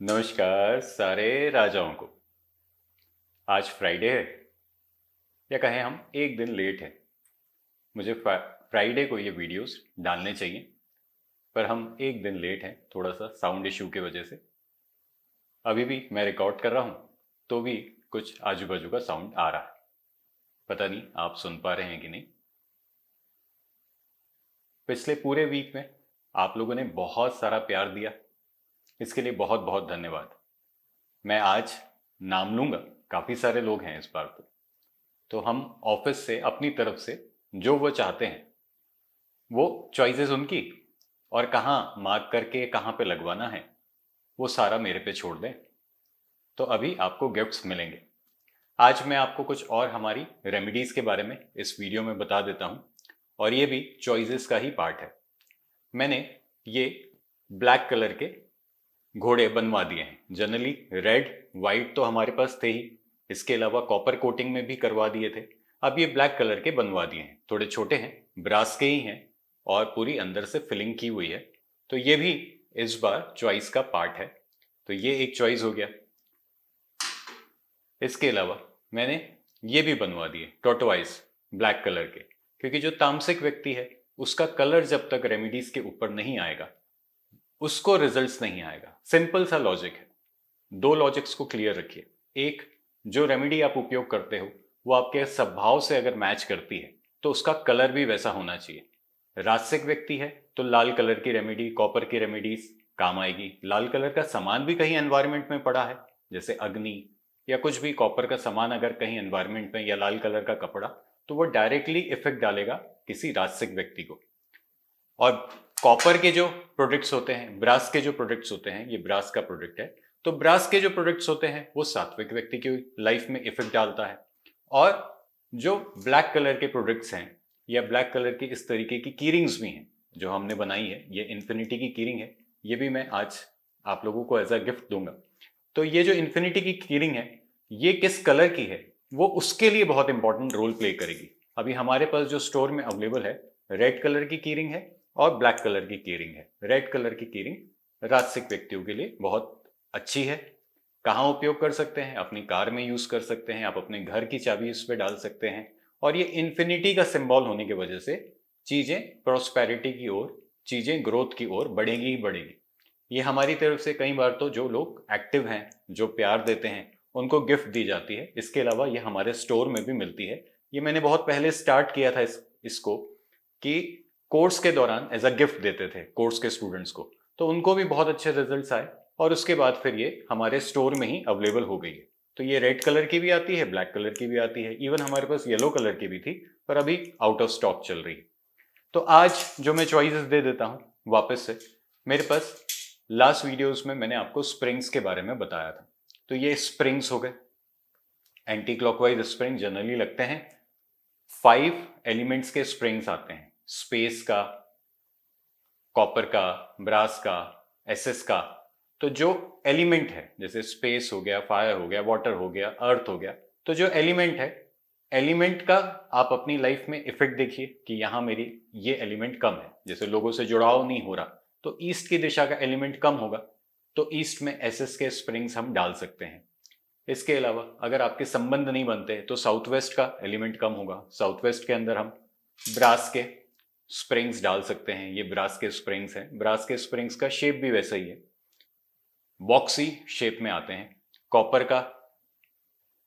नमस्कार सारे राजाओं को। आज फ्राइडे है, या कहें हम एक दिन लेट है। मुझे फ्राइडे को ये वीडियोस डालने चाहिए, पर हम एक दिन लेट हैं, थोड़ा सा साउंड इशू की वजह से। अभी भी मैं रिकॉर्ड कर रहा हूँ तो भी कुछ आजू बाजू का साउंड आ रहा है। पता नहीं आप सुन पा रहे हैं कि नहीं। पिछले पूरे वीक में आप लोगों ने बहुत सारा प्यार दिया, इसके लिए बहुत बहुत धन्यवाद। मैं आज नाम लूंगा, काफ़ी सारे लोग हैं इस बार तो हम ऑफिस से अपनी तरफ से जो वो चाहते हैं वो चॉइसेस उनकी, और कहाँ मार्क करके कहाँ पे लगवाना है वो सारा मेरे पे छोड़ दें। तो अभी आपको गिफ्ट्स मिलेंगे। आज मैं आपको कुछ और हमारी रेमेडीज के बारे में इस वीडियो में बता देता हूँ, और ये भी चॉइसेस का ही पार्ट है। मैंने ये ब्लैक कलर के घोड़े बनवा दिए हैं। जनरली रेड वाइट तो हमारे पास थे ही, इसके अलावा कॉपर कोटिंग में भी करवा दिए थे। अब ये ब्लैक कलर के बनवा दिए हैं, थोड़े छोटे हैं, ब्रास के ही हैं और पूरी अंदर से फिलिंग की हुई है। तो ये भी इस बार चॉइस का पार्ट है। तो ये एक चॉइस हो गया। इसके अलावा मैंने ये भी बनवा दिए टोटवाइज ब्लैक कलर के, क्योंकि जो तामसिक व्यक्ति है उसका कलर जब तक रेमेडीज के ऊपर नहीं आएगा उसको रिजल्ट्स नहीं आएगा। सिंपल सा लॉजिक है। दो लॉजिक्स को क्लियर रखिए। एक, जो रेमेडी आप उपयोग करते हो वो आपके स्वभाव से अगर मैच करती है तो उसका कलर भी वैसा होना चाहिए। राजसिक व्यक्ति है तो लाल कलर की रेमेडी, कॉपर की रेमेडीज काम आएगी। लाल कलर का सामान भी कहीं एनवायरमेंट में पड़ा है, जैसे अग्नि या कुछ भी कॉपर का सामान अगर कहीं एनवायरमेंट में, या लाल कलर का कपड़ा, तो वो डायरेक्टली इफेक्ट डालेगा किसी राजसिक व्यक्ति को। और कॉपर के जो प्रोडक्ट्स होते हैं, ब्रास के जो प्रोडक्ट्स होते हैं, ये ब्रास का प्रोडक्ट है, तो ब्रास के जो प्रोडक्ट्स होते हैं वो सात्विक व्यक्ति की लाइफ में इफेक्ट डालता है। और जो ब्लैक कलर के प्रोडक्ट्स हैं या ब्लैक कलर की इस तरीके की कीरिंग्स भी हैं जो हमने बनाई है, ये इन्फिनिटी की कीरिंग है, ये भी मैं आज आप लोगों को एज अ गिफ्ट दूंगा। तो ये जो इन्फिनिटी की कीरिंग है ये किस कलर की है वो उसके लिए बहुत इंपॉर्टेंट रोल प्ले करेगी। अभी हमारे पास जो स्टोर में अवेलेबल है, रेड कलर की कीरिंग है और ब्लैक कलर की कीरिंग है। रेड कलर की कीरिंग राजसिक व्यक्तियों के लिए बहुत अच्छी है। कहाँ उपयोग कर सकते हैं? अपनी कार में यूज कर सकते हैं, आप अपने घर की चाबी इस पे डाल सकते हैं। और ये इन्फिनिटी का सिंबल होने की वजह से चीजें प्रोस्पेरिटी की ओर, चीजें ग्रोथ की ओर बढ़ेगी ही बढ़ेगी। ये हमारी तरफ से कई बार तो जो लोग एक्टिव हैं, जो प्यार देते हैं, उनको गिफ्ट दी जाती है। इसके अलावा ये हमारे स्टोर में भी मिलती है। ये मैंने बहुत पहले स्टार्ट किया था इसको, कि कोर्स के दौरान एज अ गिफ्ट देते थे कोर्स के स्टूडेंट्स को, तो उनको भी बहुत अच्छे रिजल्ट्स आए। और उसके बाद फिर ये हमारे स्टोर में ही अवेलेबल हो गई है। तो ये रेड कलर की भी आती है, ब्लैक कलर की भी आती है, इवन हमारे पास येलो कलर की भी थी, पर अभी आउट ऑफ स्टॉक चल रही है। तो आज जो मैं चॉइसेस दे देता हूँ वापस से, मेरे पास लास्ट वीडियोस में मैंने आपको स्प्रिंग्स के बारे में बताया था। तो ये स्प्रिंग्स हो गए। एंटी क्लॉकवाइज स्प्रिंग जनरली लगते हैं। 5 एलिमेंट्स के स्प्रिंग्स आते हैं, स्पेस का, कॉपर का, ब्रास का, एसएस का। तो जो एलिमेंट है, जैसे स्पेस हो गया, फायर हो गया, वाटर हो गया, अर्थ हो गया, तो जो एलिमेंट है, एलिमेंट का आप अपनी लाइफ में इफेक्ट देखिए कि यहाँ मेरी ये एलिमेंट कम है। जैसे लोगों से जुड़ाव नहीं हो रहा तो ईस्ट की दिशा का एलिमेंट कम होगा, तो ईस्ट में एसएस के स्प्रिंग्स हम डाल सकते हैं। इसके अलावा अगर आपके संबंध नहीं बनते तो साउथ वेस्ट का एलिमेंट कम होगा, साउथ वेस्ट के अंदर हम ब्रास के स्प्रिंग्स डाल सकते हैं। ये ब्रास के स्प्रिंग्स हैं। ब्रास के स्प्रिंग्स का शेप भी वैसा ही है, बॉक्सी शेप में आते हैं। कॉपर का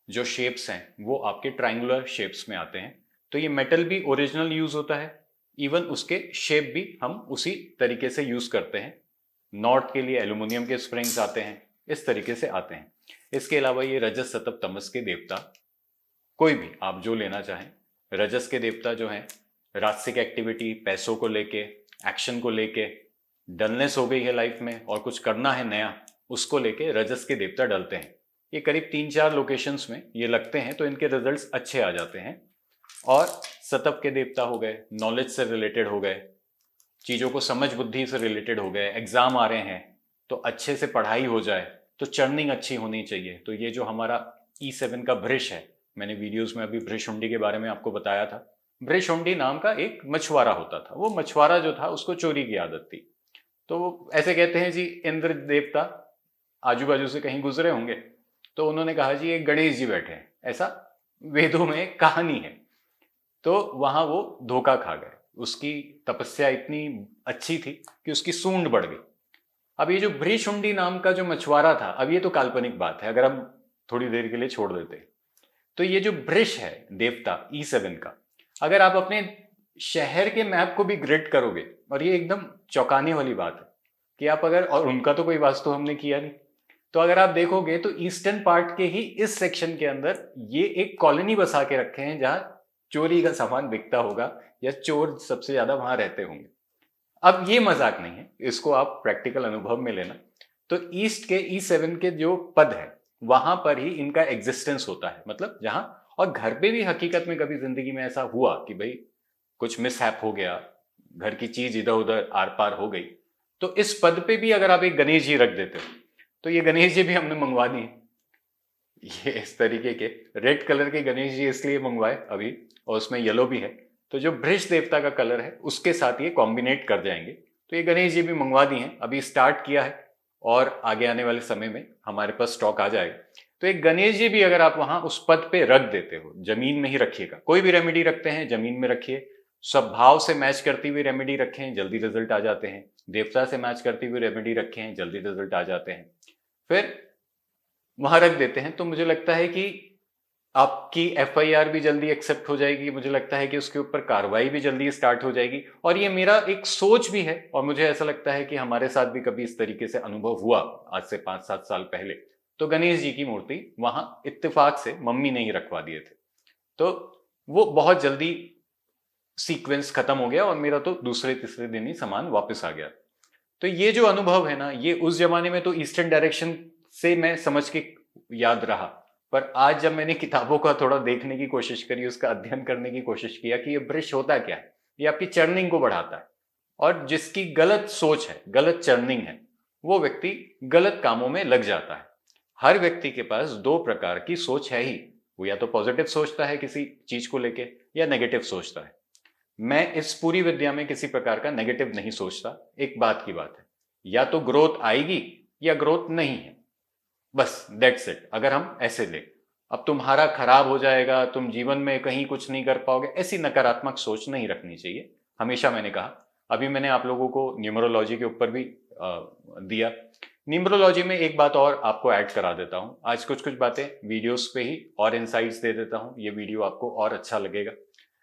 जो शेप्स हैं वो आपके ट्रायंगुलर शेप्स में आते हैं। तो ये मेटल भी ओरिजिनल यूज होता है, इवन उसके शेप भी हम उसी तरीके से यूज करते हैं। नॉर्थ के लिए एल्यूमिनियम के स्प्रिंग्स आते हैं, इस तरीके से आते हैं। इसके अलावा ये रजस सतप तमस के देवता, कोई भी आप जो लेना चाहें। रजस के देवता जो हैं, राजसिक एक्टिविटी, पैसों को लेके, एक्शन को लेके, डलनेस हो गई है लाइफ में और कुछ करना है नया, उसको लेके रजस के देवता डलते हैं। ये करीब 3-4 लोकेशंस में ये लगते हैं, तो इनके रिजल्ट्स अच्छे आ जाते हैं। और सतप के देवता हो गए, नॉलेज से रिलेटेड हो गए, चीज़ों को समझ बुद्धि से रिलेटेड हो गए। एग्जाम आ रहे हैं तो अच्छे से पढ़ाई हो जाए, तो चर्निंग अच्छी होनी चाहिए। तो ये जो हमारा E7 का भृश है, मैंने वीडियोस में अभी भृशुंडी के बारे में आपको बताया था। भृशुंडी नाम का एक मछुआरा होता था। वो मछुआरा जो था उसको चोरी की आदत थी। तो ऐसे कहते हैं जी, इंद्र देवता आजू बाजू से कहीं गुजरे होंगे, तो उन्होंने कहा जी एक गणेश जी बैठे हैं, ऐसा वेदों में कहानी है। तो वहां वो धोखा खा गए, उसकी तपस्या इतनी अच्छी थी कि उसकी सूंड बढ़ गई। अब ये जो भ्रीशुंडी नाम का जो मछुआरा था, अब ये तो काल्पनिक बात है, अगर हम थोड़ी देर के लिए छोड़ देते हैं, तो ये जो वृष है देवता E7 का, अगर आप अपने शहर के मैप को भी ग्रिड करोगे, और ये एकदम चौंकाने वाली बात है कि आप अगर, और उनका तो कोई वास्तु हमने किया नहीं, तो अगर आप देखोगे तो ईस्टर्न पार्ट के ही इस सेक्शन के अंदर ये एक कॉलोनी बसा के रखे हैं जहां चोरी का सामान बिकता होगा या चोर सबसे ज्यादा वहां रहते होंगे। अब ये मजाक नहीं है, इसको आप प्रैक्टिकल अनुभव में लेना। तो ईस्ट के E7 के जो पद है वहां पर ही इनका एग्जिस्टेंस होता है, मतलब जहां, और घर पे भी हकीकत में कभी जिंदगी में ऐसा हुआ कि भाई कुछ मिसहैप हो गया, घर की चीज इधर उधर आर पार हो गई, तो इस पद पे भी अगर आप एक गणेश जी रख देते हो, तो ये गणेश जी भी हमने मंगवा दिए। ये इस तरीके के रेड कलर के गणेश जी इसलिए मंगवाए अभी, और उसमें येलो भी है, तो जो वृष देवता का कलर है उसके साथ ये कॉम्बिनेट कर जाएंगे। तो ये गणेश जी भी मंगवा दिए हैं, अभी स्टार्ट किया है, और आगे आने वाले समय में हमारे पास स्टॉक आ जाएगा। तो एक गणेश जी भी अगर आप वहां उस पद पे रख देते हो, जमीन में ही रखिएगा, कोई भी रेमेडी रखते हैं जमीन में रखिए, स्वभाव से मैच करती हुई रेमेडी रखें, जल्दी रिजल्ट आ जाते हैं, देवता से मैच करती हुई रेमेडी रखें, जल्दी रिजल्ट आ जाते हैं, फिर वहां रख देते हैं, तो मुझे लगता है कि आपकी FIR भी जल्दी एक्सेप्ट हो जाएगी, मुझे लगता है कि उसके ऊपर कार्रवाई भी जल्दी स्टार्ट हो जाएगी। और ये मेरा एक सोच भी है, और मुझे ऐसा लगता है कि हमारे साथ भी कभी इस तरीके से अनुभव हुआ आज से 5-7 साल पहले, तो गणेश जी की मूर्ति वहां इत्तेफाक से मम्मी ने ही रखवा दिए थे, तो वो बहुत जल्दी सीक्वेंस खत्म हो गया, और मेरा तो दूसरे तीसरे दिन ही सामान वापस आ गया। तो ये जो अनुभव है ना, ये उस जमाने में तो ईस्टर्न डायरेक्शन से मैं समझ के याद रहा, पर आज जब मैंने किताबों का थोड़ा देखने की कोशिश करी, उसका अध्ययन करने की कोशिश किया कि ये वृष होता क्या है, ये आपकी चर्निंग को बढ़ाता है, और जिसकी गलत सोच है, गलत चर्निंग है, वो व्यक्ति गलत कामों में लग जाता है। हर व्यक्ति के पास दो प्रकार की सोच है ही, वो या तो पॉजिटिव सोचता है किसी चीज को लेके, या नेगेटिव सोचता है। मैं इस पूरी विद्या में किसी प्रकार का नेगेटिव नहीं सोचता। एक बात की बात है, या तो ग्रोथ आएगी या ग्रोथ नहीं है, बस दैट्स इट। अगर हम ऐसे ले, अब तुम्हारा खराब हो जाएगा, तुम जीवन में कहीं कुछ नहीं कर पाओगे, ऐसी नकारात्मक सोच नहीं रखनी चाहिए। हमेशा मैंने कहा, अभी मैंने आप लोगों को न्यूमरोलॉजी के ऊपर भी दिया। न्यूमरोलॉजी में एक बात और आपको ऐड करा देता हूं, आज कुछ कुछ बातें वीडियोस पे ही और इनसाइट्स दे देता हूं, ये वीडियो आपको और अच्छा लगेगा।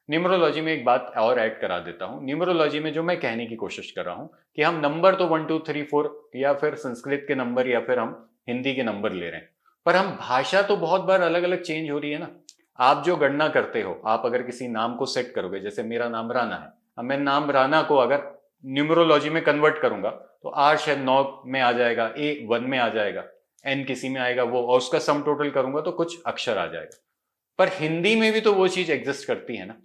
न्यूमरोलॉजी में एक बात और ऐड करा देता हूं। न्यूमरोलॉजी में जो मैं कहने की कोशिश कर रहा हूं कि हम नंबर तो 1 2 3 4 या फिर संस्कृत के नंबर या फिर हम हिंदी के नंबर ले रहे हैं, पर हम भाषा तो बहुत बार अलग अलग चेंज हो रही है ना। आप जो गणना करते हो, आप अगर किसी नाम को सेट करोगे, जैसे मेरा नाम राणा है, अब मैं नाम राणा को अगर न्यूमरोलॉजी में कन्वर्ट करूंगा, तो आर शायद 9 में आ जाएगा, ए 1 में आ जाएगा, एन किसी में आएगा वो, और उसका सम टोटल करूंगा तो कुछ अक्षर आ जाएगा। पर हिंदी में भी तो वो चीज एग्जिस्ट करती है ना,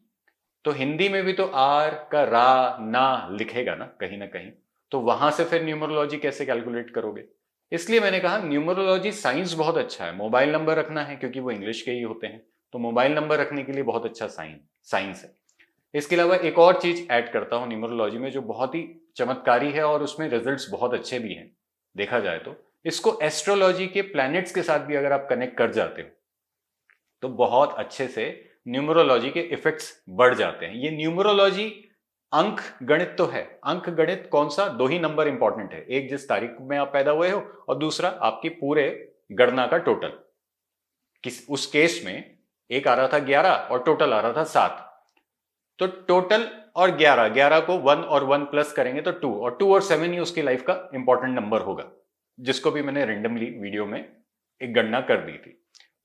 तो हिंदी में भी तो आर का रा ना लिखेगा ना कहीं, तो वहां से फिर न्यूमरोलॉजी कैसे कैलकुलेट करोगे। इसलिए मैंने कहा न्यूमरोलॉजी साइंस बहुत अच्छा है। मोबाइल नंबर रखना है क्योंकि वो इंग्लिश के ही होते हैं, तो मोबाइल नंबर रखने के लिए बहुत अच्छा साइंस है। इसके अलावा एक और चीज ऐड करता हूं न्यूमरोलॉजी में, जो बहुत ही चमत्कारी है और उसमें रिजल्ट्स बहुत अच्छे भी हैं देखा जाए तो। इसको एस्ट्रोलॉजी के प्लैनेट्स के साथ भी अगर आप कनेक्ट कर जाते हो, तो बहुत अच्छे से न्यूमरोलॉजी के इफेक्ट्स बढ़ जाते हैं। ये न्यूमरोलॉजी अंक गणित तो है। अंक गणित कौन सा? दो ही नंबर इंपॉर्टेंट है, एक जिस तारीख में आप पैदा हुए हो, और दूसरा आपकी पूरे गणना का टोटल। उस केस में एक आ रहा था 11 और टोटल आ रहा था 7, तो टोटल और 11 को 1 और 1 प्लस करेंगे तो 2, और 2 और 7 ही उसकी लाइफ का इंपॉर्टेंट नंबर होगा, जिसको भी मैंने रेंडमली वीडियो में एक गणना कर दी थी।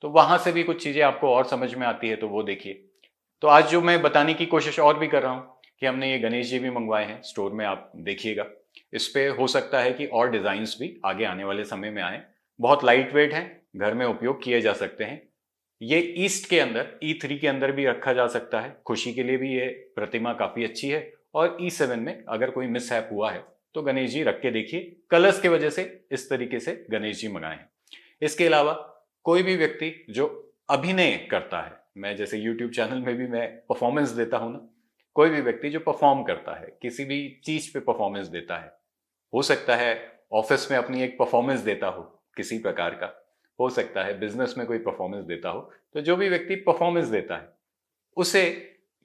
तो वहां से भी कुछ चीजें आपको और समझ में आती है, तो वो देखिए। तो आज जो मैं बताने की कोशिश और भी कर रहा हूं कि हमने ये गणेश जी भी मंगवाए हैं स्टोर में, आप देखिएगा। इस पे हो सकता है कि और डिजाइन्स भी आगे आने वाले समय में आए। बहुत लाइट वेट है, घर में उपयोग किए जा सकते हैं। ये ईस्ट के अंदर E3 के अंदर भी रखा जा सकता है, खुशी के लिए भी ये प्रतिमा काफी अच्छी है। और E7 में अगर कोई मिसहैप हुआ है तो गणेश जी रख के देखिए। कलर्स की वजह से इस तरीके से गणेश जी मंगाए हैं। इसके अलावा कोई भी व्यक्ति जो अभिनय करता है, मैं जैसे YouTube चैनल में भी मैं परफॉर्मेंस देता हूं ना, कोई भी व्यक्ति जो परफॉर्म करता है, किसी भी चीज पे परफॉर्मेंस देता है, हो सकता है ऑफिस में अपनी एक परफॉर्मेंस देता हो, किसी प्रकार का, हो सकता है बिजनेस में कोई परफॉर्मेंस देता हो, तो जो भी व्यक्ति परफॉर्मेंस देता है उसे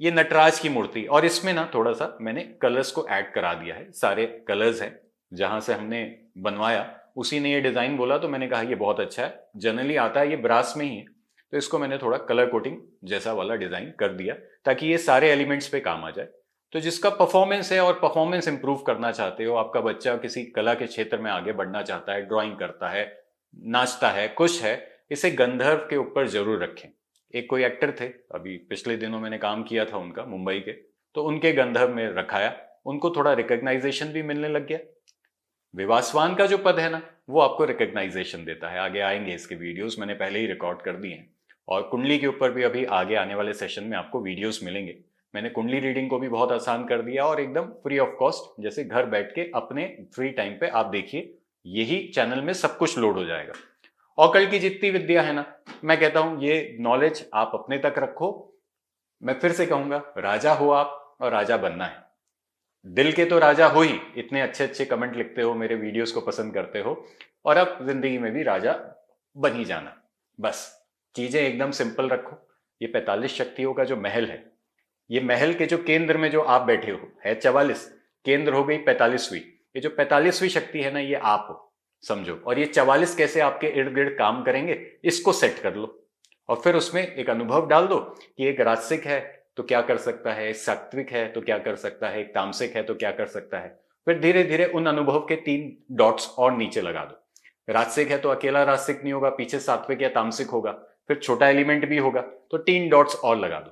ये नटराज की मूर्ति, और इसमें ना थोड़ा सा मैंने कलर्स को ऐड करा दिया है, सारे कलर्स हैं जहां से हमने बनवाया, उसी ने ये डिजाइन बोला तो मैंने कहा ये बहुत अच्छा है, जनरली आता है ये ब्रास में ही है, तो इसको मैंने थोड़ा कलर कोटिंग जैसा वाला डिजाइन कर दिया ताकि ये सारे एलिमेंट्स पे काम आ जाए। तो जिसका परफॉर्मेंस है और परफॉर्मेंस इंप्रूव करना चाहते हो, आपका बच्चा किसी कला के क्षेत्र में आगे बढ़ना चाहता है, ड्राइंग करता है, नाचता है, खुश है, इसे गंधर्व के ऊपर जरूर रखें। एक कोई एक्टर थे, अभी पिछले दिनों मैंने काम किया था उनका, मुंबई के, तो उनके गंधर्व में रखाया, उनको थोड़ा रिकग्नाइजेशन भी मिलने लग गया। विवासवान का जो पद है ना, वो आपको रिकग्नाइजेशन देता है, आगे आएंगे इसके वीडियोस मैंने पहले ही रिकॉर्ड कर दिए हैं, और कुंडली के ऊपर भी अभी आगे आने वाले सेशन में आपको वीडियोस मिलेंगे। मैंने कुंडली रीडिंग को भी बहुत आसान कर दिया और एकदम फ्री ऑफ कॉस्ट, जैसे घर बैठ के अपने फ्री टाइम पे आप देखिए, यही चैनल में सब कुछ लोड हो जाएगा। और कल की जितनी विद्या है ना, मैं कहता हूं ये नॉलेज आप अपने तक रखो। मैं फिर से कहूंगा, राजा हो आप और राजा बनना है, दिल के तो राजा हो ही, इतने अच्छे अच्छे कमेंट लिखते हो, मेरे वीडियोस को पसंद करते हो, और अब जिंदगी में भी राजा बन ही जाना। बस चीजें एकदम सिंपल रखो। ये 45 शक्तियों का जो महल है, ये महल के जो केंद्र में जो आप बैठे हो है 44, केंद्र हो गई 45वीं, ये जो 45वीं शक्ति है ना, ये आप हो समझो, और ये 44 कैसे आपके इर्द गिर्द काम करेंगे इसको सेट कर लो, और फिर उसमें एक अनुभव डाल दो कि एक राजसिक है तो क्या कर सकता है, सात्विक है तो क्या कर सकता है, एक तामसिक है तो क्या कर सकता है। फिर धीरे धीरे उन अनुभव के 3 डॉट्स और नीचे लगा दो। राजसिक है तो अकेला राजसिक नहीं होगा, पीछे सात्विक या तामसिक होगा, फिर छोटा एलिमेंट भी होगा, तो 3 डॉट्स और लगा दो।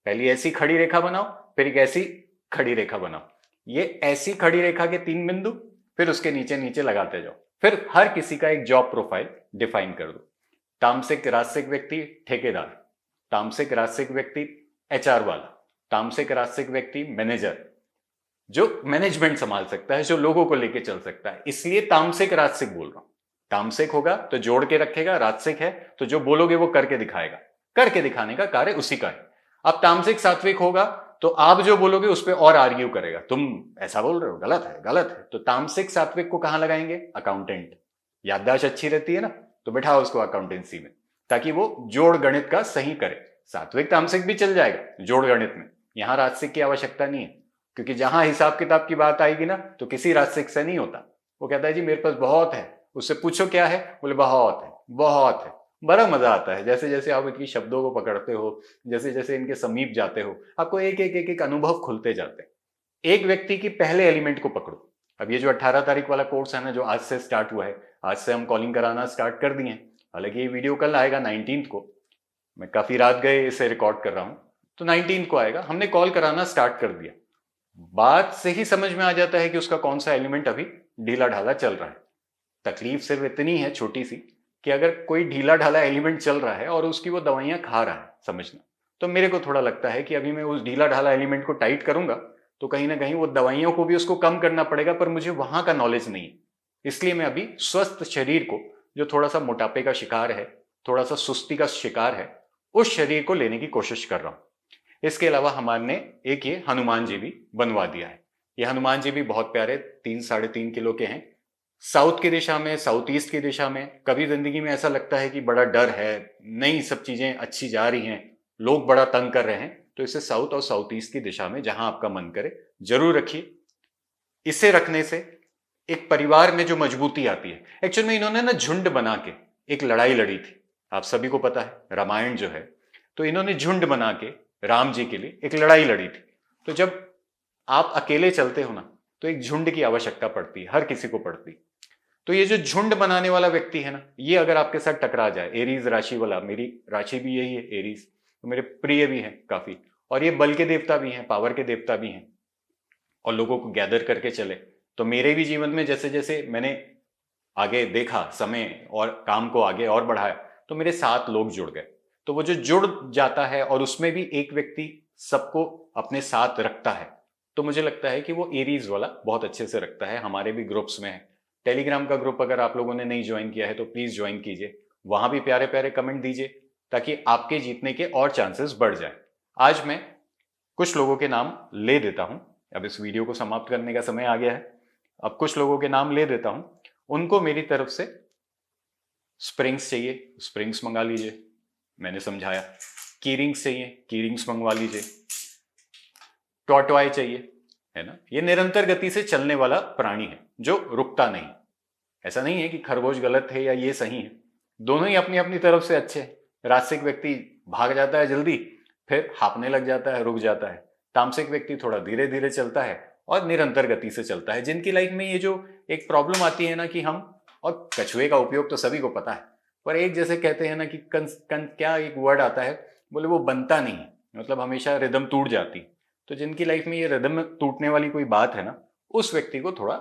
पहली ऐसी खड़ी रेखा बनाओ, फिर एक ऐसी खड़ी रेखा बनाओ, ये ऐसी खड़ी रेखा के 3 बिंदु, फिर उसके नीचे नीचे लगाते जाओ, फिर हर किसी का एक जॉब प्रोफाइल डिफाइन कर दो। तामसिक राजसिक व्यक्ति ठेकेदार, तामसिक राजसिक व्यक्ति एचआर वाला, तामसिक राजसिक व्यक्ति मैनेजर, जो मैनेजमेंट संभाल सकता है, जो लोगों को लेके चल सकता है, इसलिए तामसिक राजसिक बोल रहा हूं। तामसिक होगा तो जोड़ के रखेगा, राजसिक है तो जो बोलोगे वो करके दिखाएगा, करके दिखाने का कार्य उसी का है। अब तामसिक सात्विक होगा तो आप जो बोलोगे उस पर और आर्ग्यू करेगा, तुम ऐसा बोल रहे हो, गलत है गलत है। तो तामसिक सात्विक को कहां लगाएंगे, अकाउंटेंट, याददाश्त अच्छी रहती है ना, तो बैठाओ उसको अकाउंटेंसी में, ताकि वो जोड़ गणित का सही करे। सात्विक तामसिक भी चल जाएगा जोड़ गणित में, यहां राजसिक की आवश्यकता नहीं है, क्योंकि जहां हिसाब किताब की बात आएगी ना, तो किसी राजसिक से नहीं होता। वो कहता है जी मेरे पास बहुत है, उससे पूछो क्या है, बोले बहुत है, बहुत है। बड़ा मजा आता है, जैसे जैसे आप इनकी शब्दों को पकड़ते हो, जैसे जैसे इनके समीप जाते हो, आपको एक एक एक एक अनुभव खुलते जाते हैं। एक व्यक्ति की पहले एलिमेंट को पकड़ो। अब ये जो 18 तारीख वाला कोर्स है ना, जो आज से स्टार्ट हुआ है, आज से हम कॉलिंग कराना स्टार्ट कर दिए हैं, हालांकि ये वीडियो कल आएगा 19 को, मैं काफी रात गए इसे रिकॉर्ड कर रहा हूं, तो 19 को आएगा। हमने कॉल कराना स्टार्ट कर दिया, बात से ही समझ में आ जाता है कि उसका कौन सा एलिमेंट अभी ढीला ढाला चल रहा है। तकलीफ सिर्फ इतनी है छोटी सी, कि अगर कोई ढीला ढाला एलिमेंट चल रहा है और उसकी वो दवाइयां खा रहा है, समझना, तो मेरे को थोड़ा लगता है कि अभी मैं उस ढीला ढाला एलिमेंट को टाइट करूंगा तो कहीं ना कहीं वो दवाइयों को भी उसको कम करना पड़ेगा, पर मुझे वहां का नॉलेज नहीं है। इसलिए मैं अभी स्वस्थ शरीर को, जो थोड़ा सा मोटापे का शिकार है, थोड़ा सा सुस्ती का शिकार है, उस शरीर को लेने की कोशिश कर रहा हूं। इसके अलावा हमारे एक ये हनुमान जी भी बनवा दिया है। ये हनुमान जी भी बहुत प्यारे, 3-3.5 किलो के हैं। साउथ की दिशा में, साउथ ईस्ट की दिशा में, कभी जिंदगी में ऐसा लगता है कि बड़ा डर है, नहीं सब चीजें अच्छी जा रही हैं, लोग बड़ा तंग कर रहे हैं, तो इसे साउथ और साउथ ईस्ट की दिशा में जहां आपका मन करे जरूर रखिए। इसे रखने से एक परिवार में जो मजबूती आती है, एक्चुअल में इन्होंने ना झुंड बना के एक लड़ाई लड़ी थी, आप सभी को पता है रामायण जो है, तो इन्होंने झुंड बना के राम जी के लिए एक लड़ाई लड़ी थी। तो जब आप अकेले चलते हो ना, तो एक झुंड की आवश्यकता पड़ती है, हर किसी को पड़ती। तो ये जो झुंड बनाने वाला व्यक्ति है ना, ये अगर आपके साथ टकरा जाए, एरीज राशि वाला, मेरी राशि भी यही है एरीज, तो मेरे प्रिय भी हैं काफी, और ये बल के देवता भी हैं, पावर के देवता भी हैं, और लोगों को गैदर करके चले। तो मेरे भी जीवन में जैसे जैसे मैंने आगे देखा समय और काम को आगे और बढ़ाया, तो मेरे 7 लोग जुड़ गए। तो वो जो जुड़ जाता है और उसमें भी एक व्यक्ति सबको अपने साथ रखता है, तो मुझे लगता है कि वो एरीज वाला बहुत अच्छे से रखता है। हमारे भी ग्रुप्स में है, टेलीग्राम का ग्रुप अगर आप लोगों ने नहीं ज्वाइन किया है तो प्लीज ज्वाइन कीजिए, वहां भी प्यारे प्यारे कमेंट दीजिए ताकि आपके जीतने के और चांसेस बढ़ जाए। आज मैं कुछ लोगों के नाम ले देता हूं, अब इस वीडियो को समाप्त करने का समय आ गया है, अब कुछ लोगों के नाम ले देता हूं, उनको मेरी तरफ से स्प्रिंग्स चाहिए, स्प्रिंग्स मंगा लीजिए, मैंने समझाया। की रिंग्स चाहिए, की रिंग्स मंगवा लीजिए। टॉर्टॉय चाहिए, है ना, ये निरंतर गति से चलने वाला प्राणी है जो रुकता नहीं। ऐसा नहीं है कि खरगोश गलत है या ये सही है, दोनों ही अपनी अपनी तरफ से अच्छे हैं। राजसिक व्यक्ति भाग जाता है जल्दी, फिर हाँपने लग जाता है, रुक जाता है। तामसिक व्यक्ति थोड़ा धीरे धीरे चलता है और निरंतर गति से चलता है। जिनकी लाइफ में ये जो एक प्रॉब्लम आती है ना कि हम, और कछुए का उपयोग तो सभी को पता है, पर एक जैसे कहते हैं ना कि क्या एक वर्ड आता है, बोले वो बनता नहीं, मतलब हमेशा रिदम टूट जाती। तो जिनकी लाइफ में ये रिदम टूटने वाली कोई बात है ना, उस व्यक्ति को थोड़ा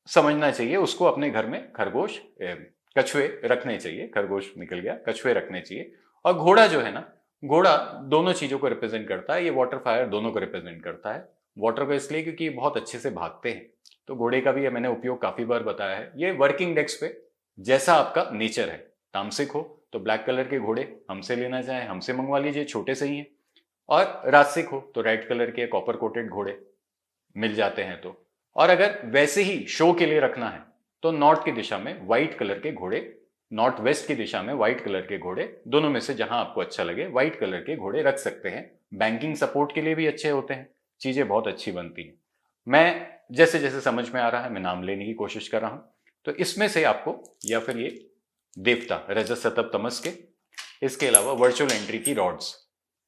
समझना चाहिए, उसको अपने घर में खरगोश कछुए रखने चाहिए। खरगोश निकल गया, कछुए रखने चाहिए। और घोड़ा जो है ना, घोड़ा दोनों चीजों को रिप्रेजेंट करता है, ये वाटर फायर दोनों को रिप्रेजेंट करता है। वाटर को इसलिए क्योंकि ये बहुत अच्छे से भागते हैं, तो घोड़े का भी मैंने उपयोग काफी बार बताया है। ये वर्किंग डेस्क पे जैसा आपका नेचर है, तामसिक हो तो ब्लैक कलर के घोड़े हमसे लेना चाहें हमसे मंगवा लीजिए, छोटे से ही हैं। और राजसिक हो तो रेड कलर के कॉपर कोटेड घोड़े मिल जाते हैं। तो और अगर वैसे ही शो के लिए रखना है तो नॉर्थ की दिशा में व्हाइट कलर के घोड़े, नॉर्थ वेस्ट की दिशा में व्हाइट कलर के घोड़े, दोनों में से जहां आपको अच्छा लगे व्हाइट कलर के घोड़े रख सकते हैं। बैंकिंग सपोर्ट के लिए भी अच्छे होते हैं, चीजें बहुत अच्छी बनती हैं। मैं जैसे जैसे समझ में आ रहा है मैं नाम लेने की कोशिश कर रहा हूं। तो इसमें से आपको, या फिर ये देवता रजस सतप तमस के, इसके अलावा वर्चुअल एंट्री की रॉड्स,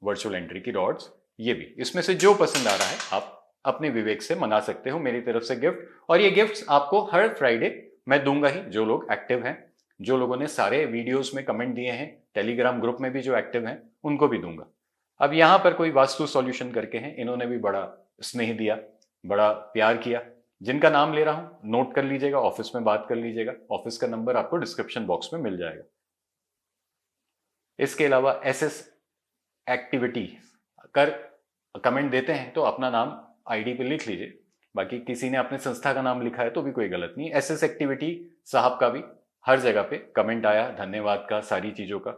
वर्चुअल एंट्री की रॉड्स, ये भी, इसमें से जो पसंद आ रहा है आप अपने विवेक से मंगा सकते हो मेरी तरफ से गिफ्ट। और ये गिफ्ट्स आपको हर फ्राइडे मैं दूंगा ही, जो लोग एक्टिव हैं, जो लोगों ने सारे वीडियोस में कमेंट दिए हैं, टेलीग्राम ग्रुप में भी जो एक्टिव हैं उनको भी दूंगा। अब यहां पर कोई वास्तु सॉल्यूशन करके हैं, इन्होंने भी बड़ा स्नेह दिया, बड़ा प्यार किया, जिनका नाम ले रहा हूं नोट कर लीजिएगा, ऑफिस में बात कर लीजिएगा, ऑफिस का नंबर आपको डिस्क्रिप्शन बॉक्स में मिल जाएगा। इसके अलावा एसएस एक्टिविटी कर कमेंट देते हैं तो अपना नाम आईडी पे लिख लीजिए, बाकी किसी ने अपने संस्था का नाम लिखा है तो भी कोई गलत नहीं। एसएस एक्टिविटी साहब का भी हर जगह पे कमेंट आया, धन्यवाद का, सारी चीजों का।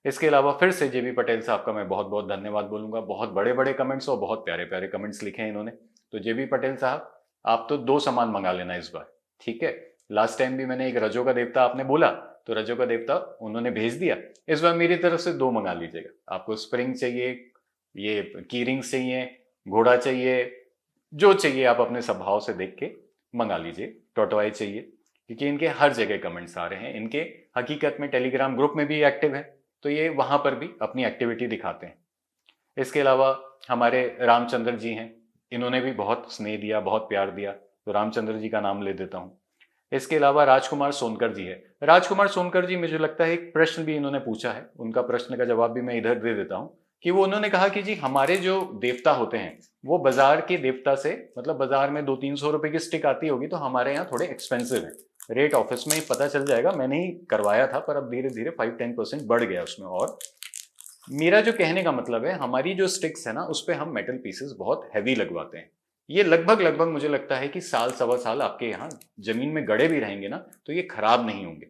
इसके अलावा फिर से जेबी पटेल साहब का मैं बहुत बहुत धन्यवाद बोलूंगा, बहुत बड़े बड़े कमेंट्स और बहुत प्यारे प्यारे कमेंट्स लिखे हैं इन्होंने। तो जेबी पटेल साहब आप तो 2 सामान मंगा लेना इस बार, ठीक है। लास्ट टाइम भी मैंने एक रजो का देवता आपने बोला तो रजो का देवता उन्होंने भेज दिया, इस बार मेरी तरफ से 2 मंगा लीजिएगा। आपको स्प्रिंग चाहिए, ये की रिंग्स चाहिए, घोड़ा चाहिए, जो चाहिए आप अपने स्वभाव से देख के मंगा लीजिए। टोटोआई चाहिए, क्योंकि इनके हर जगह कमेंट्स आ रहे हैं, इनके हकीकत में टेलीग्राम ग्रुप में भी एक्टिव है, तो ये वहां पर भी अपनी एक्टिविटी दिखाते हैं। इसके अलावा हमारे रामचंद्र जी हैं, इन्होंने भी बहुत स्नेह दिया, बहुत प्यार दिया, तो रामचंद्र जी का नाम ले देता हूं। इसके अलावा राजकुमार सोनकर जी है। राजकुमार सोनकर जी, मुझे लगता है एक प्रश्न भी इन्होंने पूछा है, उनका प्रश्न का जवाब भी मैं इधर दे देता हूं, कि वो उन्होंने कहा कि जी हमारे जो देवता होते हैं वो बाजार के देवता से, मतलब बाजार में 200-300 रुपए की स्टिक आती होगी, तो हमारे यहाँ थोड़े एक्सपेंसिव है। रेट ऑफिस में ही पता चल जाएगा, मैंने ही करवाया था, पर अब धीरे धीरे 5-10% बढ़ गया उसमें। और मेरा जो कहने का मतलब है, हमारी जो स्टिक्स है ना, उस पर हम मेटल पीसेस बहुत हैवी लगवाते हैं। ये लगभग लगभग मुझे लगता है कि साल सवा साल आपके यहाँ जमीन में गड़े भी रहेंगे ना, तो ये खराब नहीं होंगे।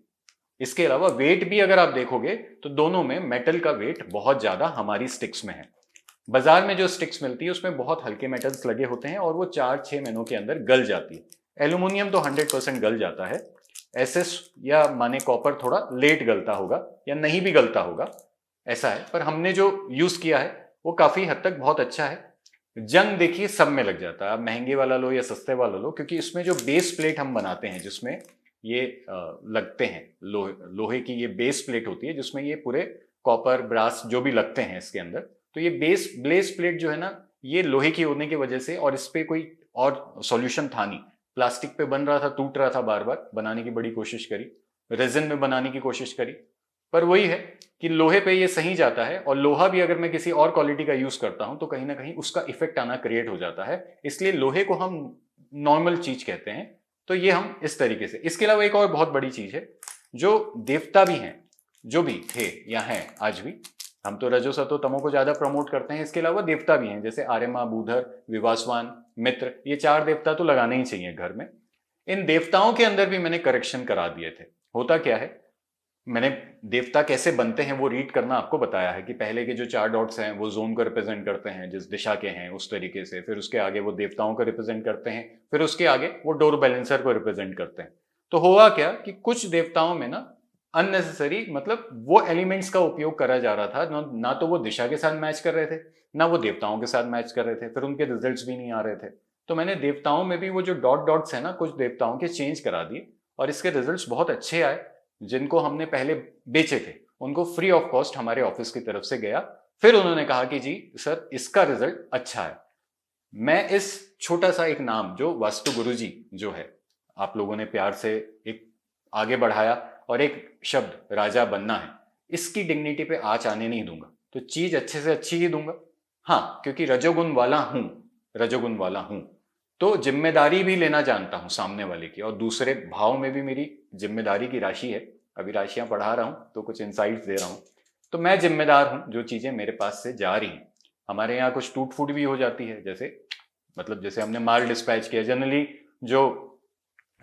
इसके अलावा वेट भी अगर आप देखोगे तो दोनों में मेटल का वेट बहुत ज्यादा हमारी स्टिक्स में है। बाजार में जो स्टिक्स मिलती है उसमें बहुत हल्के मेटल्स लगे होते हैं और वो 4-6 महीनों के अंदर गल जाती है। एल्यूमिनियम तो 100% गल जाता है, एसएस या माने कॉपर थोड़ा लेट गलता होगा या नहीं भी गलता होगा, ऐसा है। पर हमने जो यूज किया है वो काफी हद तक बहुत अच्छा है। जंग देखिए सब में लग जाता है, आप महंगे वाला लो या सस्ते वाला लो, क्योंकि इसमें जो बेस प्लेट हम बनाते हैं, जिसमें ये लगते हैं, लोहे की ये बेस प्लेट होती है जिसमें ये पूरे कॉपर ब्रास जो भी लगते हैं इसके अंदर, तो ये बेस प्लेट जो है ना, ये लोहे की होने की वजह से, और इस पे कोई और सॉल्यूशन था नहीं, प्लास्टिक पे बन रहा था, टूट रहा था, बार बार बनाने की बड़ी कोशिश करी, रेजिन में बनाने की कोशिश करी, पर वही है कि लोहे पे ये सही जाता है। और लोहा भी अगर मैं किसी और क्वालिटी का यूज करता हूं तो कहीं ना कहीं उसका इफेक्ट आना क्रिएट हो जाता है, इसलिए लोहे को हम नॉर्मल चीज कहते हैं। तो ये हम इस तरीके से। इसके अलावा एक और बहुत बड़ी चीज है, जो देवता भी हैं, जो भी थे या हैं आज भी, हम तो रजो सतो तमो को ज्यादा प्रमोट करते हैं, इसके अलावा देवता भी हैं, जैसे आर्यमा, बूधर, विवासवान, मित्र, ये 4 देवता तो लगाने ही चाहिए घर में। इन देवताओं के अंदर भी मैंने करेक्शन करा दिए थे। होता क्या है, मैंने देवता कैसे बनते हैं वो रीड करना आपको बताया है, कि पहले के जो 4 डॉट्स हैं वो जोन को रिप्रेजेंट करते हैं, जिस दिशा के हैं उस तरीके से, फिर उसके आगे वो देवताओं को रिप्रेजेंट करते हैं, फिर उसके आगे वो डोर बैलेंसर को रिप्रेजेंट करते हैं। तो हुआ क्या कि कुछ देवताओं में ना अननेसेसरी, मतलब वो एलिमेंट्स का उपयोग करा जा रहा था, ना तो वो दिशा के साथ मैच कर रहे थे, ना वो देवताओं के साथ मैच कर रहे थे, फिर उनके रिजल्ट्स भी नहीं आ रहे थे। तो मैंने देवताओं में भी वो जो डॉट डॉट्स है ना, कुछ देवताओं के चेंज करा दिए और इसके रिजल्ट्स बहुत अच्छे आए। जिनको हमने पहले बेचे थे उनको फ्री ऑफ कॉस्ट हमारे ऑफिस की तरफ से गया। फिर उन्होंने कहा कि जी सर इसका रिजल्ट अच्छा है। मैं इस छोटा सा एक नाम जो वास्तु गुरु जी जो है, आप लोगों ने प्यार से एक आगे बढ़ाया, और एक शब्द राजा बनना है, इसकी डिग्निटी पे आंच आने नहीं दूंगा। तो चीज अच्छे से अच्छी ही दूंगा। हाँ, क्योंकि रजोगुण वाला हूं, रजोगुण वाला हूं, तो जिम्मेदारी भी लेना जानता हूं सामने वाले की, और दूसरे भाव में भी मेरी जिम्मेदारी की राशि है। अभी राशियां पढ़ा रहा हूं तो कुछ इंसाइट्स दे रहा हूं। तो मैं जिम्मेदार हूं जो चीजें मेरे पास से जा रही हैं। हमारे यहाँ कुछ टूट फूट भी हो जाती है, जैसे मतलब जैसे हमने माल डिस्पैच किया, जनरली जो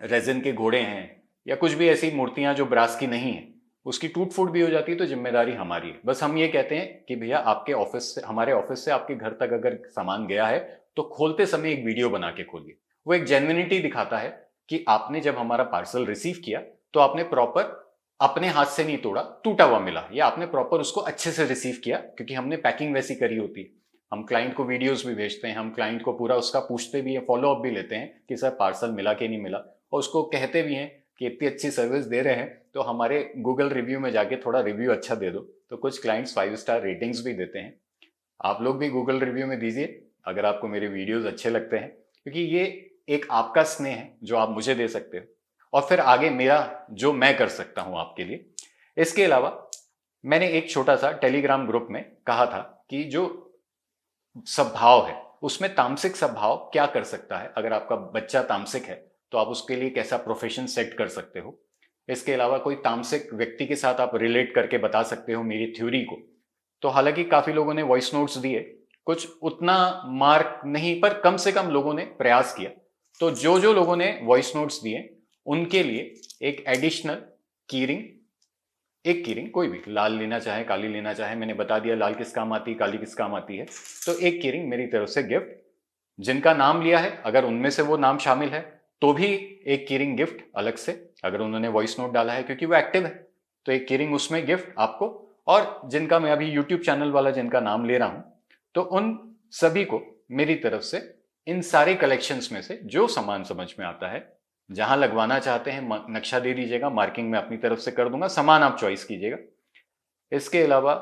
रेजिन के घोड़े हैं या कुछ भी ऐसी मूर्तियां जो ब्रास की नहीं है, उसकी टूट फूट भी हो जाती है, तो जिम्मेदारी हमारी है। बस हम ये कहते हैं कि भैया आपके ऑफिस से, हमारे ऑफिस से आपके घर तक अगर सामान गया है तो खोलते समय एक वीडियो बना के खोलिए। वो एक जेन्युइनिटी दिखाता है कि आपने जब हमारा पार्सल रिसीव किया तो आपने प्रॉपर अपने हाथ से नहीं तोड़ा, टूटा हुआ मिला, या आपने प्रॉपर उसको अच्छे से रिसीव किया, क्योंकि हमने पैकिंग वैसी करी होती है। हम क्लाइंट को वीडियोस भी भेजते हैं, हम क्लाइंट को पूरा उसका पूछते भी हैं, फॉलो अप भी लेते हैं कि सर पार्सल मिला कि नहीं मिला, और उसको कहते भी हैं कि इतनी अच्छी सर्विस दे रहे हैं तो हमारे गूगल रिव्यू में जाके थोड़ा रिव्यू अच्छा दे दो। तो कुछ क्लाइंट्स 5 स्टार रेटिंग्स भी देते हैं। आप लोग भी गूगल रिव्यू में दीजिए अगर आपको मेरे वीडियोस अच्छे लगते हैं, क्योंकि ये एक आपका स्नेह है जो आप मुझे दे सकते हो, और फिर आगे मेरा जो मैं कर सकता हूं आपके लिए। इसके अलावा मैंने एक छोटा सा टेलीग्राम ग्रुप में कहा था कि जो सद्भाव है उसमें तामसिक सद्भाव क्या कर सकता है। अगर आपका बच्चा तामसिक है तो आप उसके लिए कैसा प्रोफेशन सेट कर सकते हो। इसके अलावा कोई तामसिक व्यक्ति के साथ आप रिलेट करके बता सकते हो मेरी थ्योरी को। तो हालांकि काफी लोगों ने वॉइस नोट्स दिए, कुछ उतना मार्क नहीं, पर कम से कम लोगों ने प्रयास किया। तो जो जो लोगों ने वॉइस नोट्स दिए उनके लिए एक एडिशनल कीरिंग, एक कीरिंग कोई भी, लाल लेना चाहे काली लेना चाहे, मैंने बता दिया लाल किस काम आती है काली किस काम आती है, तो एक कीरिंग मेरी तरफ से गिफ्ट। जिनका नाम लिया है अगर उनमें से वो नाम शामिल है तो भी एक कीरिंग गिफ्ट अलग से, अगर उन्होंने वॉइस नोट डाला है क्योंकि वो एक्टिव है तो एक कीरिंग उसमें गिफ्ट आपको। और जिनका मैं अभी यूट्यूब चैनल वाला जिनका नाम ले रहा हूं तो उन सभी को मेरी तरफ से इन सारे कलेक्शंस में से जो सामान समझ में आता है, जहां लगवाना चाहते हैं नक्शा दे दीजिएगा, मार्किंग मैं अपनी तरफ से कर दूंगा, सामान आप चॉइस कीजिएगा। इसके अलावा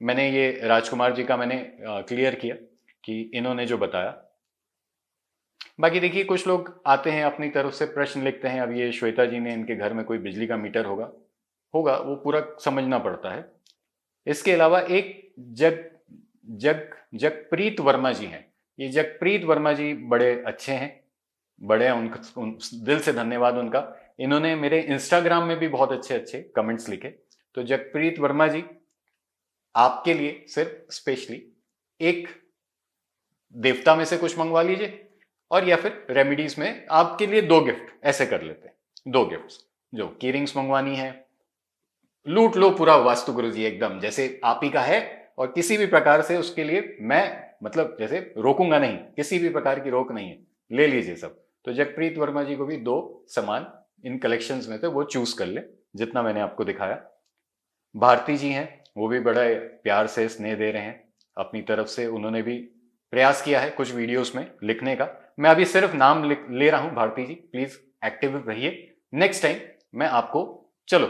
मैंने ये राजकुमार जी का मैंने क्लियर किया कि इन्होंने जो बताया। बाकी देखिए कुछ लोग आते हैं अपनी तरफ से प्रश्न लिखते हैं। अब ये श्वेता जी ने, इनके घर में कोई बिजली का मीटर होगा होगा वो पूरा समझना पड़ता है। इसके अलावा एक जग जग जगप्रीत वर्मा जी हैं। ये जगप्रीत वर्मा जी बड़े अच्छे हैं, बड़े दिल से धन्यवाद उनका। इन्होंने मेरे इंस्टाग्राम में भी बहुत अच्छे अच्छे कमेंट्स लिखे। तो जगप्रीत वर्मा जी आपके लिए सिर्फ स्पेशली एक देवता में से कुछ मंगवा लीजिए, और या फिर रेमेडीज में आपके लिए 2 गिफ्ट ऐसे कर लेते हैं। 2 गिफ्ट्स, जो कीरिंग्स मंगवानी है लूट लो पूरा वास्तु गुरु जी एकदम जैसे आप ही का है, और किसी भी प्रकार से उसके लिए मैं मतलब जैसे रोकूंगा नहीं, किसी भी प्रकार की रोक नहीं है, ले लीजिए सब। तो जगप्रीत वर्मा जी को भी 2 सामान इन कलेक्शंस में से वो चूज कर ले जितना मैंने आपको दिखाया। भारती जी हैं, वो भी बड़ा प्यार से स्नेह दे रहे हैं अपनी तरफ से। उन्होंने भी प्रयास किया है कुछ वीडियोस में लिखने का। मैं अभी सिर्फ नाम ले रहा हूं। भारती जी प्लीज एक्टिव रहिए। नेक्स्ट टाइम मैं आपको, चलो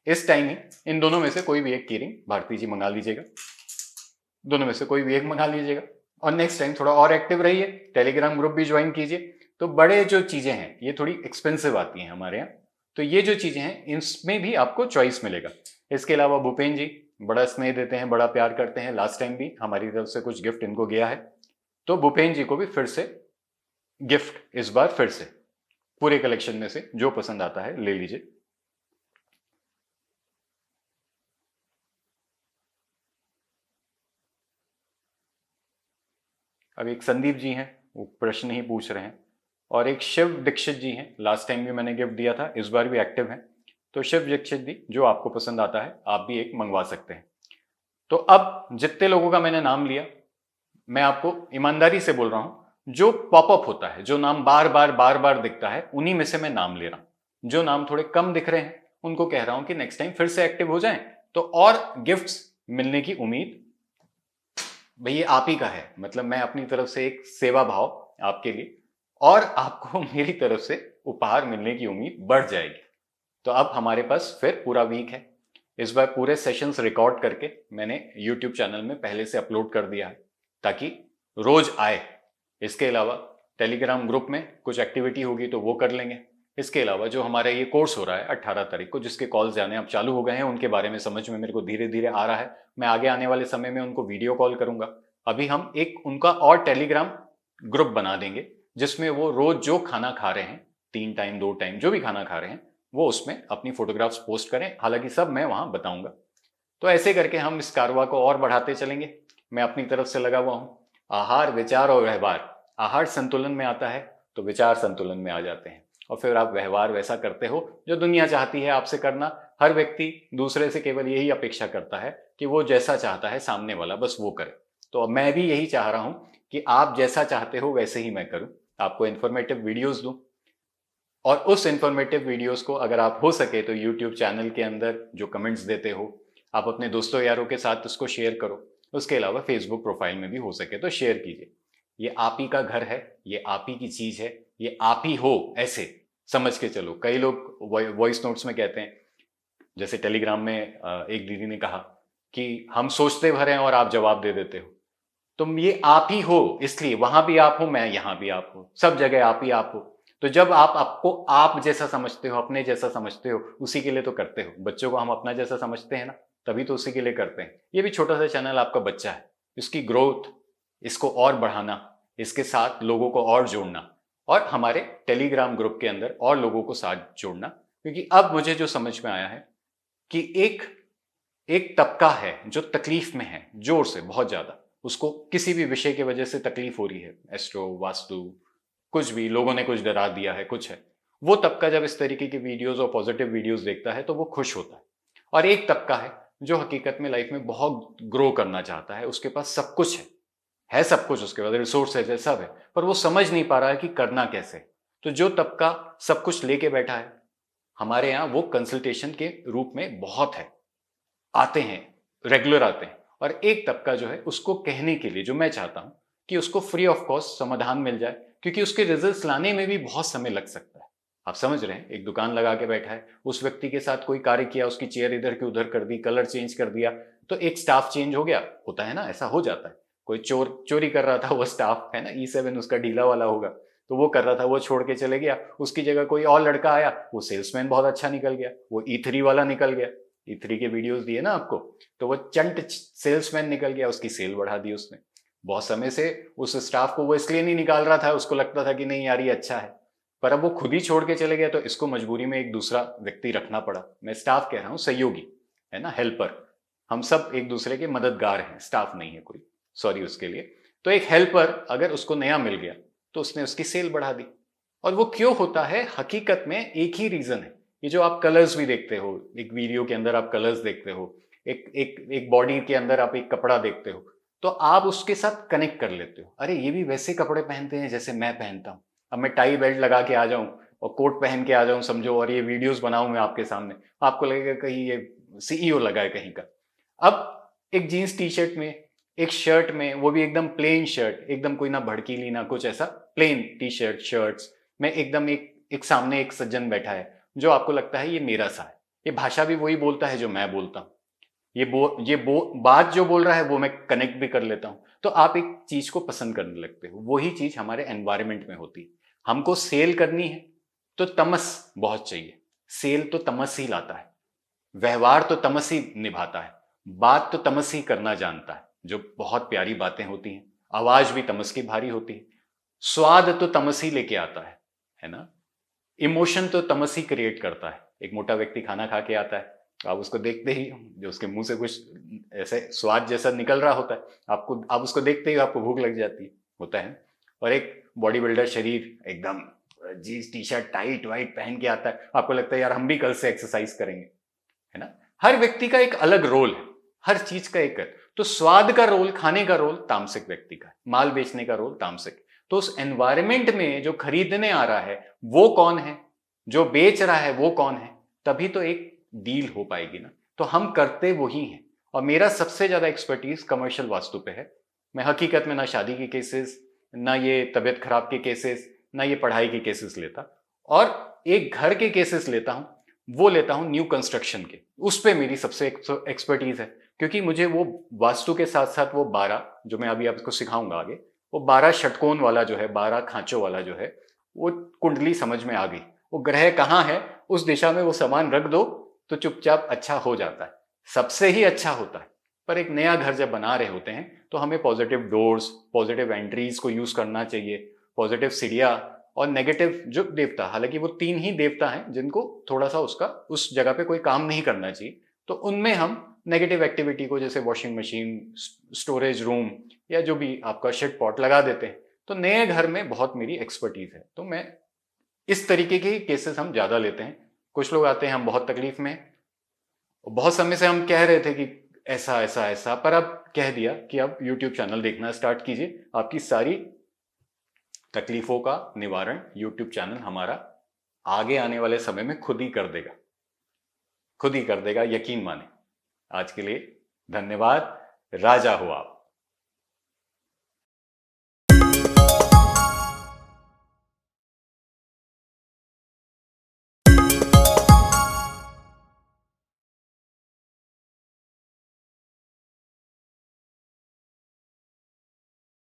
इस टाइम ही इन दोनों में से कोई भी एक कीरिंग भारती जी मंगा लीजिएगा, दोनों में से कोई भी एक मंगा लीजिएगा। और नेक्स्ट टाइम थोड़ा और एक्टिव रहिए, टेलीग्राम ग्रुप भी ज्वाइन कीजिए। तो बड़े जो चीजें हैं ये थोड़ी एक्सपेंसिव आती हैं हमारे यहाँ, तो ये जो चीजें हैं इसमें भी आपको चॉइस मिलेगा। इसके अलावा भूपेन जी बड़ा स्नेह देते हैं, बड़ा प्यार करते हैं, लास्ट टाइम भी हमारी तरफ से कुछ गिफ्ट इनको गया है। तो भूपेन जी को भी फिर से गिफ्ट, इस बार फिर से पूरे कलेक्शन में से जो पसंद आता है ले लीजिए। अब एक संदीप जी हैं, वो प्रश्न ही पूछ रहे हैं, और एक शिव दीक्षित जी हैं। लास्ट टाइम भी मैंने गिफ्ट दिया था, इस बार भी एक्टिव हैं। तो शिव दीक्षित जी जो आपको पसंद आता है आप भी एक मंगवा सकते हैं। तो अब जितने लोगों का मैंने नाम लिया, मैं आपको ईमानदारी से बोल रहा हूं, जो पॉपअप होता है, जो नाम बार बार दिखता है, उन्हीं में से मैं नाम ले रहा हूं। जो नाम थोड़े कम दिख रहे हैं उनको कह रहा हूं कि नेक्स्ट टाइम फिर से एक्टिव हो जाएं, तो और गिफ्ट्स मिलने की उम्मीद भैया आप ही का है। मतलब मैं अपनी तरफ से एक सेवा भाव आपके लिए, और आपको मेरी तरफ से उपहार मिलने की उम्मीद बढ़ जाएगी। तो अब हमारे पास फिर पूरा वीक है। इस बार पूरे सेशंस रिकॉर्ड करके मैंने YouTube चैनल में पहले से अपलोड कर दिया है ताकि रोज आए। इसके अलावा टेलीग्राम ग्रुप में कुछ एक्टिविटी होगी तो वो कर लेंगे। इसके अलावा जो हमारा ये कोर्स हो रहा है 18 तारीख को, जिसके कॉल्स जाने अब चालू हो गए हैं, उनके बारे में समझ में मेरे को धीरे धीरे आ रहा है। मैं आगे आने वाले समय में उनको वीडियो कॉल करूंगा। अभी हम एक उनका और टेलीग्राम ग्रुप बना देंगे जिसमें वो रोज जो खाना खा रहे हैं, 3 टाइम 2 टाइम जो भी खाना खा रहे हैं, वो उसमें अपनी फोटोग्राफ्स पोस्ट करें। हालांकि सब मैं वहां बताऊंगा। तो ऐसे करके हम इस कारवा को और बढ़ाते चलेंगे। मैं अपनी तरफ से लगा हुआ हूं। आहार, विचार और व्यवहार। आहार संतुलन में आता है तो विचार संतुलन में आ जाते हैं, और फिर आप व्यवहार वैसा करते हो जो दुनिया चाहती है आपसे करना। हर व्यक्ति दूसरे से केवल यही अपेक्षा करता है कि वो जैसा चाहता है सामने वाला बस वो करे। तो मैं भी यही चाह रहा हूं कि आप जैसा चाहते हो वैसे ही मैं करूं, आपको इन्फॉर्मेटिव वीडियोस दूं। और उस इन्फॉर्मेटिव वीडियोस को अगर आप हो सके तो यूट्यूब चैनल के अंदर जो कमेंट्स देते हो, आप अपने दोस्तों यारों के साथ उसको शेयर करो। उसके अलावा फेसबुक प्रोफाइल में भी हो सके तो शेयर कीजिए। ये आप ही का घर है, ये आप ही की चीज है, ये आप ही हो, ऐसे समझ के चलो। कई लोग वॉइस नोट्स में कहते हैं, जैसे टेलीग्राम में एक दीदी ने कहा कि हम सोचते भर हैं और आप जवाब दे देते हो। तुम ये आप ही हो, इसलिए वहां भी आप हो, मैं यहां भी आप हो, सब जगह आप ही आप हो। तो जब आप आपको आप जैसा समझते हो, अपने जैसा समझते हो, उसी के लिए तो करते हो। बच्चों को हम अपना जैसा समझते हैं ना, तभी तो उसी के लिए करते हैं। ये भी छोटा सा चैनल आपका बच्चा है, इसकी ग्रोथ, इसको और बढ़ाना, इसके साथ लोगों को और जोड़ना, और हमारे टेलीग्राम ग्रुप के अंदर और लोगों को साथ जोड़ना। क्योंकि अब मुझे जो समझ में आया है कि एक एक तबका है जो तकलीफ में है जोर से, बहुत ज्यादा। उसको किसी भी विषय की वजह से तकलीफ हो रही है, एस्ट्रो, वास्तु, कुछ भी, लोगों ने कुछ डरा दिया है, कुछ है। वो तबका जब इस तरीके की वीडियोस और पॉजिटिव वीडियोस देखता है तो वो खुश होता है। और एक तबका है जो हकीकत में लाइफ में बहुत ग्रो करना चाहता है, उसके पास सब कुछ है सब कुछ, उसके पास रिसोर्सेज है, सब है, पर वो समझ नहीं पा रहा है कि करना कैसे। तो जो तबका सब कुछ लेके बैठा है, हमारे यहाँ वो कंसल्टेशन के रूप में बहुत है, आते हैं, रेगुलर आते हैं। और एक तबका जो है उसको कहने के लिए, जो मैं चाहता हूं कि उसको फ्री ऑफ कॉस्ट समाधान मिल जाए, क्योंकि उसके रिजल्ट्स लाने में भी बहुत समय लग सकता है। आप समझ रहे हैं, एक दुकान लगा के बैठा है, उस व्यक्ति के साथ कोई कार्य किया, उसकी चेयर इधर की उधर कर दी, कलर चेंज कर दिया, तो एक स्टाफ चेंज हो गया, होता है ना, ऐसा हो जाता है। कोई चोरी कर रहा था, वो स्टाफ है ना, E7 उसका ढीला वाला होगा, तो वो कर रहा था, वो छोड़ के चले गया। उसकी जगह कोई और लड़का आया, वो सेल्समैन बहुत अच्छा निकल गया, वो E3 वाला निकल गया। E3 के वीडियोस दिए ना आपको, तो वो चंट सेल्समैन निकल गया, उसकी सेल बढ़ा दी उसने। बहुत समय से उस स्टाफ को वो इसलिए नहीं निकाल रहा था, उसको लगता था कि नहीं यार ये अच्छा है, पर अब वो खुद ही छोड़ के चले गए, तो इसको मजबूरी में एक दूसरा व्यक्ति रखना पड़ा। मैं स्टाफ कह रहा हूँ, सहयोगी है ना, हेल्पर। हम सब एक दूसरे के मददगार हैं, स्टाफ नहीं है कोई, सॉरी उसके लिए। तो एक हेल्पर अगर उसको नया मिल गया तो उसने उसकी सेल बढ़ा दी। और वो क्यों होता है, हकीकत में एक ही रीजन है। ये जो आप कलर्स भी देखते हो, एक वीडियो के अंदर आप कलर्स देखते हो, एक बॉडी के अंदर आप एक कपड़ा देखते हो, तो आप उसके साथ कनेक्ट कर लेते हो। अरे ये भी वैसे कपड़े पहनते हैं जैसे मैं पहनता हूँ। अब मैं टाई बेल्ट लगा के आ जाऊं और कोट पहन के आ जाऊं समझो, और ये वीडियोस बनाऊं मैं आपके सामने, आपको लगेगा कहीं ये CEO लगा है कहीं का। अब एक जीन्स टी शर्ट में, एक शर्ट में, वो भी एकदम प्लेन शर्ट, एकदम कोई ना भड़कीली ना कुछ, ऐसा प्लेन टी शर्ट शर्ट्स में एकदम एक सामने एक सज्जन बैठा है जो आपको लगता है ये मेरा सा है, ये भाषा भी वही बोलता है जो मैं बोलता हूँ, बात जो बोल रहा है वो मैं कनेक्ट भी कर लेता हूं। तो आप एक चीज को पसंद करने लगते हो। वही चीज हमारे एनवायरमेंट में होती है। हमको सेल करनी है तो तमस बहुत चाहिए, सेल तो तमस ही लाता है, व्यवहार तो तमस ही निभाता है, बात तो तमस ही करना जानता है, जो बहुत प्यारी बातें होती हैं। आवाज भी तमस की भारी होती है, स्वाद तो तमस ही लेके आता है ना। इमोशन तो तमस ही क्रिएट करता है। एक मोटा व्यक्ति खाना खा के आता है, आप उसको देखते ही, जो उसके मुंह से कुछ ऐसे स्वाद जैसा निकल रहा होता है, आप उसको देखते ही आपको भूख लग जाती है, होता है। और एक बॉडी बिल्डर शरीर एकदम jeans T shirt tight white पहन के आता है, आपको लगता है यार हम भी कल से एक्सरसाइज करेंगे, है ना। हर व्यक्ति का एक अलग रोल है, हर चीज का एक है। तो स्वाद का रोल, खाने का रोल तामसिक व्यक्ति का है, माल बेचने का रोल तामसिक। तो उस एनवायरमेंट में जो खरीदने आ रहा है वो कौन है, जो बेच रहा है वो कौन है, तभी तो एक डील हो पाएगी ना। तो हम करते वही हैं, और मेरा सबसे ज्यादा एक्सपर्टीज कमर्शियल वास्तु पे है। मैं हकीकत में ना शादी के केसेस, ना ये तबीयत खराब के केसेस, ना ये पढ़ाई के केसेस लेता, और एक घर के केसेस लेता हूं, वो लेता हूं न्यू कंस्ट्रक्शन के, उस पे मेरी सबसे एक्सपर्टीज है। क्योंकि मुझे वो वास्तु के साथ साथ वो 12, जो मैं अभी आपको सिखाऊंगा आगे, वो 12 षटकोण वाला जो है, 12 खांचों वाला जो है, वो कुंडली समझ में आ गई। वो ग्रह कहाँ है, उस दिशा में वो सामान रख दो तो चुपचाप अच्छा हो जाता है, सबसे ही अच्छा होता है। पर एक नया घर जब बना रहे होते हैं तो हमें पॉजिटिव डोर्स, पॉजिटिव एंट्रीज को यूज करना चाहिए, पॉजिटिव सीढ़ियां, और नेगेटिव जो देवता, हालांकि वो 3 ही देवता हैं जिनको थोड़ा सा उसका उस जगह पे कोई काम नहीं करना चाहिए, तो उनमें हम नेगेटिव एक्टिविटी को, जैसे वॉशिंग मशीन, स्टोरेज रूम, या जो भी आपका शिट पॉट लगा देते हैं। तो नए घर में बहुत मेरी एक्सपर्टीज है, तो मैं इस तरीके के केसेस हम ज्यादा लेते हैं। कुछ लोग आते हैं, हम बहुत तकलीफ में हैं, बहुत समय से हम कह रहे थे कि ऐसा ऐसा ऐसा, पर अब कह दिया कि अब यूट्यूब चैनल देखना स्टार्ट कीजिए, आपकी सारी तकलीफों का निवारण यूट्यूब चैनल हमारा आगे आने वाले समय में खुद ही कर देगा, खुद ही कर देगा, यकीन माने। आज के लिए धन्यवाद। राजा हो आप।